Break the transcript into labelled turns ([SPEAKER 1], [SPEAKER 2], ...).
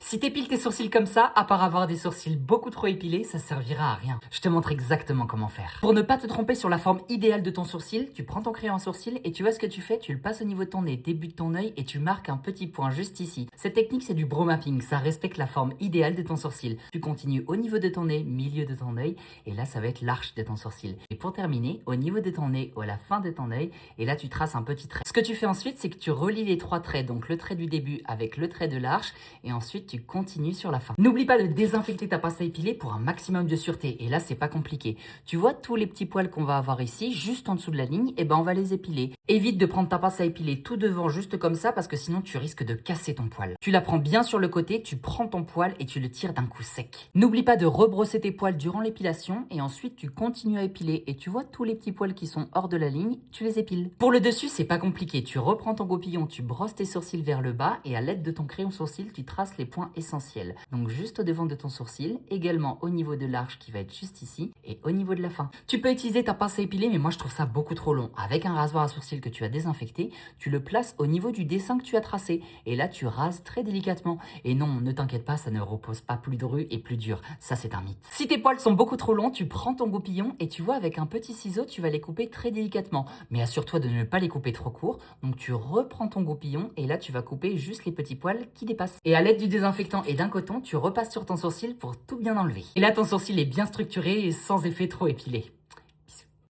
[SPEAKER 1] Si t'épiles tes sourcils comme ça, à part avoir des sourcils beaucoup trop épilés, ça servira à rien. Je te montre exactement comment faire. Pour ne pas te tromper sur la forme idéale de ton sourcil, tu prends ton crayon à sourcil et tu vois ce que tu fais, tu le passes au niveau de ton nez, début de ton œil et tu marques un petit point juste ici. Cette technique c'est du brow mapping, ça respecte la forme idéale de ton sourcil. Tu continues au niveau de ton nez, milieu de ton œil et là ça va être l'arche de ton sourcil. Et pour terminer, au niveau de ton nez, à la fin de ton œil, et là tu traces un petit trait. Ce que tu fais ensuite, c'est que tu relis les trois traits, donc le trait du début avec le trait de l'arche et ensuite tu continues sur la fin. N'oublie pas de désinfecter ta pince à épiler pour un maximum de sûreté. Et là, c'est pas compliqué. Tu vois tous les petits poils qu'on va avoir ici, juste en dessous de la ligne, et ben on va les épiler. Évite de prendre ta pince à épiler tout devant, juste comme ça, parce que sinon tu risques de casser ton poil. Tu la prends bien sur le côté, tu prends ton poil et tu le tires d'un coup sec. N'oublie pas de rebrosser tes poils durant l'épilation et ensuite tu continues à épiler. Et tu vois tous les petits poils qui sont hors de la ligne, tu les épiles. Pour le dessus, c'est pas compliqué. Tu reprends ton goupillon, tu brosses tes sourcils vers le bas et à l'aide de ton crayon sourcil, tu traces les points essentiels. Donc juste au devant de ton sourcil, également au niveau de l'arche qui va être juste ici et au niveau de la fin. Tu peux utiliser ta pince à épiler, mais moi je trouve ça beaucoup trop long. Avec un rasoir à sourcil que tu as désinfecté, tu le places au niveau du dessin que tu as tracé et là tu rases très délicatement. Et non, ne t'inquiète pas, ça ne repose pas plus dru et plus dur. Ça c'est un mythe. Si tes poils sont beaucoup trop longs, tu prends ton goupillon et tu vois avec un petit ciseau, tu vas les couper très délicatement. Mais assure-toi de ne pas les couper trop court. Donc tu reprends ton goupillon et là tu vas couper juste les petits poils qui dépassent. Et à l'aide du désinfectant et d'un coton, tu repasses sur ton sourcil pour tout bien enlever. Et là ton sourcil est bien structuré et sans effet trop épilé.